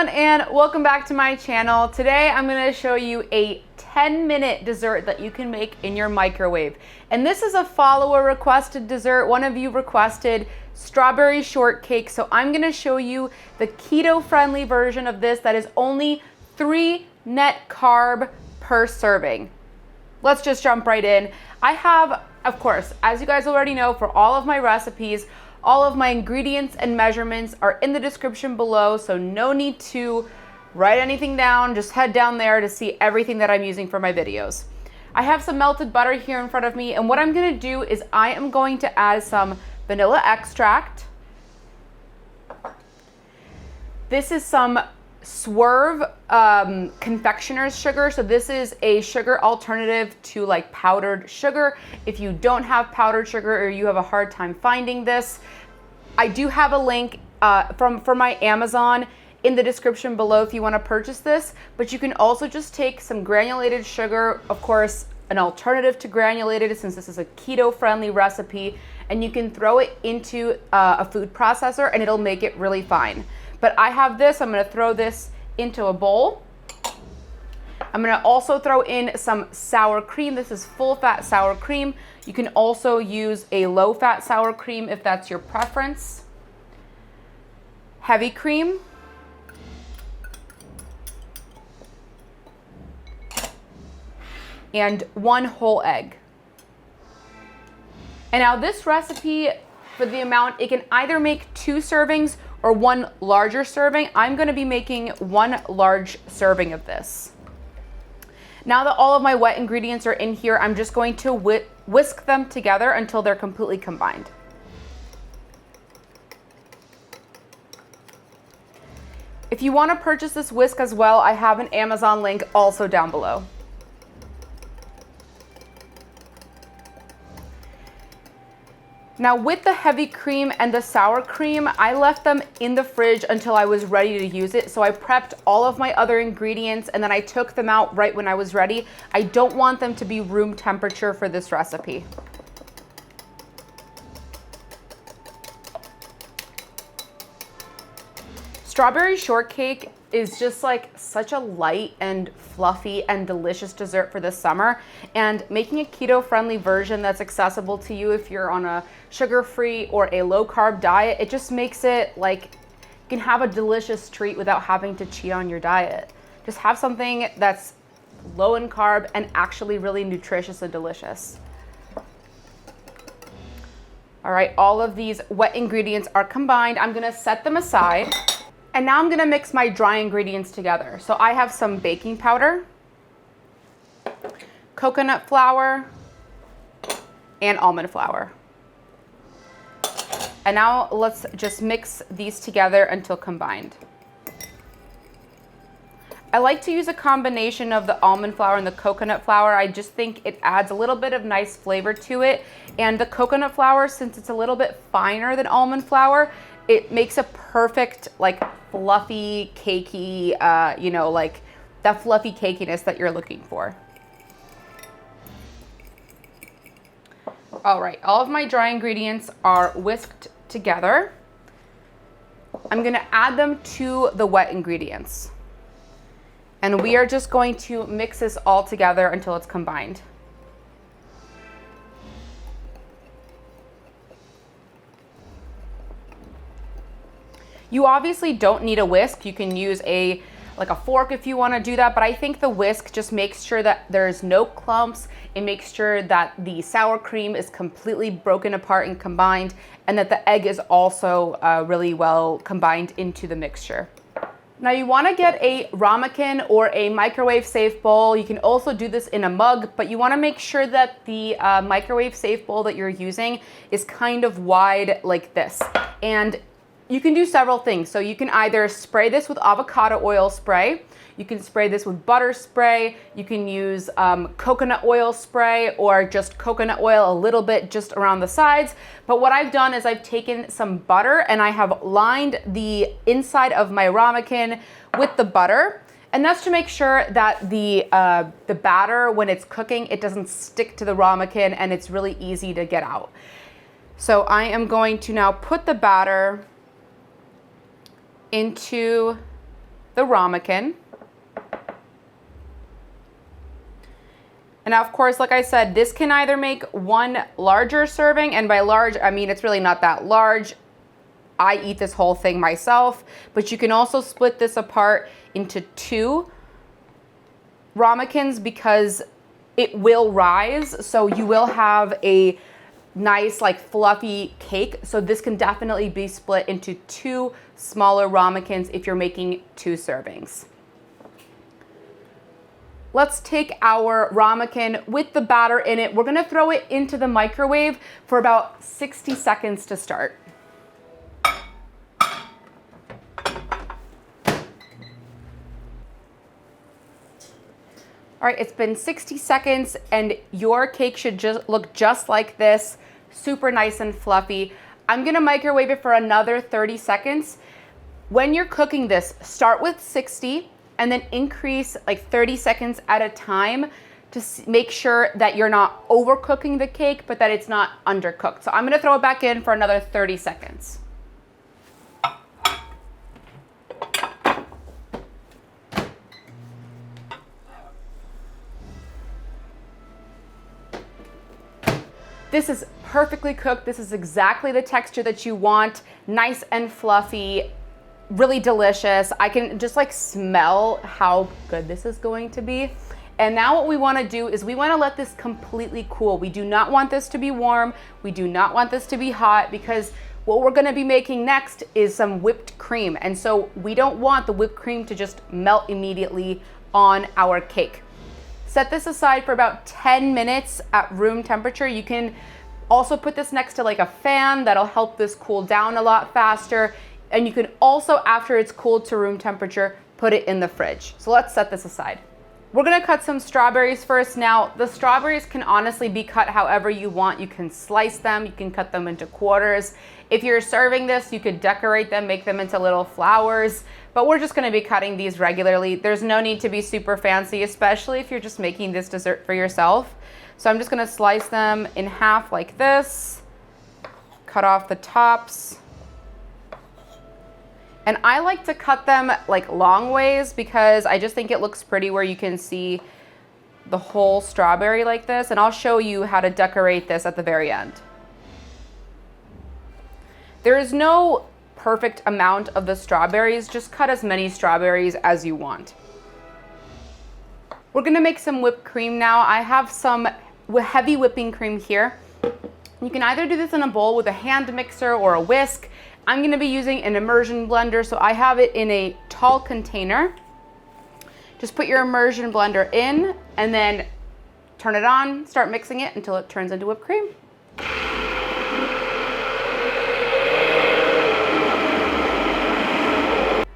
everyone, and welcome back to my channel. Today I'm going to show you a 10-minute dessert that you can make in your microwave. And this is a follower requested dessert. One of you requested strawberry shortcake, so I'm going to show you the keto friendly version of this that is only 3 net carb per serving. Let's just jump right in. I have, of course, as you guys already know, for all of my recipes, all of my ingredients and measurements are in the description below, so no need to write anything down. Just head down there to see everything that I'm using for my videos. I have some melted butter here in front of me, and what I'm gonna do is I am going to add some vanilla extract. This is some Swerve confectioners sugar. So this is a sugar alternative to like powdered sugar. If you don't have powdered sugar or you have a hard time finding this, I do have a link from my Amazon in the description below if you want to purchase this, but you can also just take some granulated sugar, of course, an alternative to granulated since this is a keto friendly recipe, and you can throw it into a food processor and it'll make it really fine. But I have this, I'm gonna throw this into a bowl. I'm gonna also throw in some sour cream. This is full fat sour cream. You can also use a low fat sour cream if that's your preference. Heavy cream. And 1 whole egg. And now this recipe, for the amount, it can either make 2 servings or 1 larger serving. I'm gonna be making 1 large serving of this. Now that all of my wet ingredients are in here, I'm just going to whisk them together until they're completely combined. If you wanna purchase this whisk as well, I have an Amazon link also down below. Now with the heavy cream and the sour cream, I left them in the fridge until I was ready to use it. So I prepped all of my other ingredients and then I took them out right when I was ready. I don't want them to be room temperature for this recipe. Strawberry shortcake is just like such a light and fluffy and delicious dessert for the summer, and making a keto friendly version that's accessible to you if you're on a sugar-free or a low carb diet, it just makes it like you can have a delicious treat without having to cheat on your diet. Just have something that's low in carb and actually really nutritious and delicious. All right, all of these wet ingredients are combined. I'm gonna set them aside. And now I'm gonna mix my dry ingredients together. So I have some baking powder, coconut flour, and almond flour. And now let's just mix these together until combined. I like to use a combination of the almond flour and the coconut flour. I just think it adds a little bit of nice flavor to it. And the coconut flour, since it's a little bit finer than almond flour, it makes a perfect like fluffy, cakey, you know, like that fluffy cakiness that you're looking for. All right, all of my dry ingredients are whisked together. I'm gonna add them to the wet ingredients. And we are just going to mix this all together until it's combined. You obviously don't need a whisk. You can use a fork if you want to do that, but I think the whisk just makes sure that there's no clumps. It makes sure that the sour cream is completely broken apart and combined, and that the egg is also really well combined into the mixture. Now you want to get a ramekin or a microwave safe bowl. You can also do this in a mug, but you want to make sure that the microwave safe bowl that you're using is kind of wide like this. And you can do several things. So you can either spray this with avocado oil spray, you can spray this with butter spray, you can use coconut oil spray, or just coconut oil a little bit just around the sides. But what I've done is I've taken some butter and I have lined the inside of my ramekin with the butter. And that's to make sure that the batter, when it's cooking, it doesn't stick to the ramekin and it's really easy to get out. So I am going to now put the batter into the ramekin. And now, of course, like I said, this can either make one larger serving, and by large, I mean, it's really not that large. I eat this whole thing myself, but you can also split this apart into 2 ramekins because it will rise. So you will have a nice, like, fluffy cake. So this can definitely be split into 2 smaller ramekins if you're making 2 servings. Let's take our ramekin with the batter in it. We're gonna throw it into the microwave for about 60 seconds to start. All right, it's been 60 seconds and your cake should just look just like this, super nice and fluffy. I'm gonna microwave it for another 30 seconds. When you're cooking this, start with 60 and then increase like 30 seconds at a time to make sure that you're not overcooking the cake, but that it's not undercooked. So I'm gonna throw it back in for another 30 seconds. This is perfectly cooked. This is exactly the texture that you want. Nice and fluffy, really delicious. I can just like smell how good this is going to be. And now what we wanna do is we wanna let this completely cool. We do not want this to be warm. We do not want this to be hot because what we're gonna be making next is some whipped cream. And so we don't want the whipped cream to just melt immediately on our cake. Set this aside for about 10 minutes at room temperature. You can also put this next to like a fan. That'll help this cool down a lot faster. And you can also, after it's cooled to room temperature, put it in the fridge. So let's set this aside. We're gonna cut some strawberries first. Now, the strawberries can honestly be cut however you want. You can slice them, you can cut them into quarters. If you're serving this, you could decorate them, make them into little flowers, but we're just gonna be cutting these regularly. There's no need to be super fancy, especially if you're just making this dessert for yourself. So I'm just gonna slice them in half like this, cut off the tops. And I like to cut them like long ways because I just think it looks pretty where you can see the whole strawberry like this. And I'll show you how to decorate this at the very end. There is no perfect amount of the strawberries. Just cut as many strawberries as you want. We're gonna make some whipped cream now. I have some heavy whipping cream here. You can either do this in a bowl with a hand mixer or a whisk. I'm gonna be using an immersion blender, so I have it in a tall container. Just put your immersion blender in and then turn it on, start mixing it until it turns into whipped cream.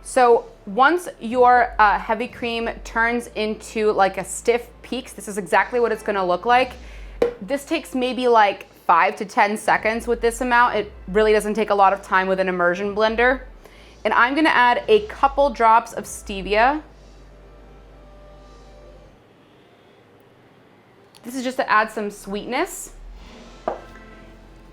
So once your heavy cream turns into like a stiff peaks, this is exactly what it's gonna look like. This takes maybe like 5 to 10 seconds with this amount. It really doesn't take a lot of time with an immersion blender. And I'm gonna add a couple drops of stevia. This is just to add some sweetness.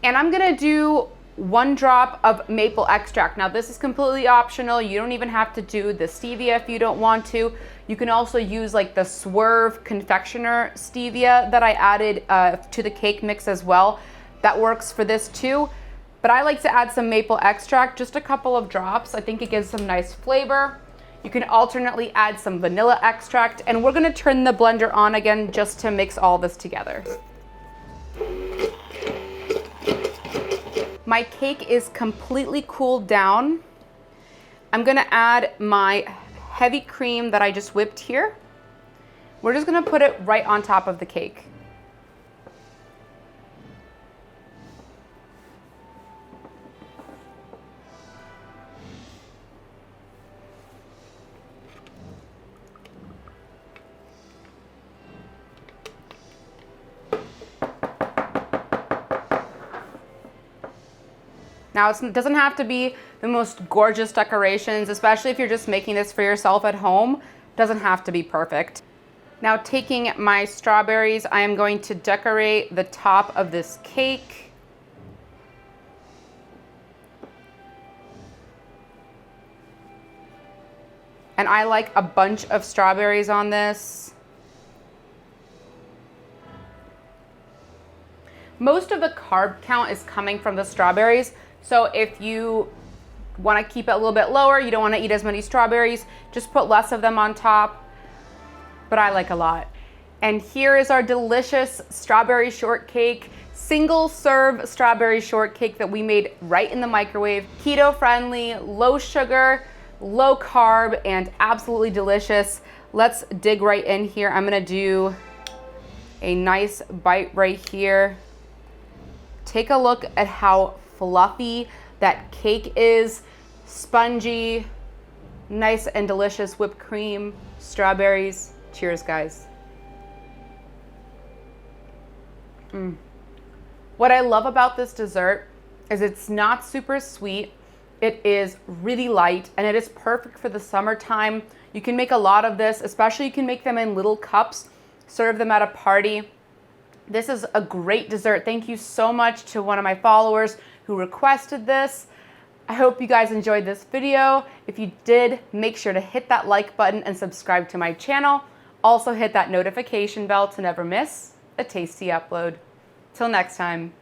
And I'm gonna do 1 drop of maple extract. Now this is completely optional. You don't even have to do the stevia if you don't want to. You can also use like the Swerve confectioner stevia that I added to the cake mix as well. That works for this too. But I like to add some maple extract, just a couple of drops. I think it gives some nice flavor. You can alternately add some vanilla extract, and we're gonna turn the blender on again just to mix all this together. My cake is completely cooled down. I'm gonna add my heavy cream that I just whipped here. We're just gonna put it right on top of the cake. Now, it doesn't have to be the most gorgeous decorations, especially if you're just making this for yourself at home. It doesn't have to be perfect. Now, taking my strawberries, I am going to decorate the top of this cake. And I like a bunch of strawberries on this. Most of the carb count is coming from the strawberries. So if you want to keep it a little bit lower, you don't want to eat as many strawberries, just put less of them on top. But I like a lot. And here is our delicious strawberry shortcake, single serve strawberry shortcake that we made right in the microwave. Keto friendly, low sugar, low carb, and absolutely delicious. Let's dig right in here. I'm gonna do a nice bite right here. Take a look at how fluffy that cake is, spongy, nice and delicious whipped cream, strawberries. Cheers, guys. What I love about this dessert is it's not super sweet. It is really light and it is perfect for the summertime. You can make a lot of this, especially you can make them in little cups, serve them at a party. This is a great dessert. Thank you so much to one of my followers who requested this. I hope you guys enjoyed this video. If you did, make sure to hit that like button and subscribe to my channel. Also hit that notification bell to never miss a tasty upload. Till next time.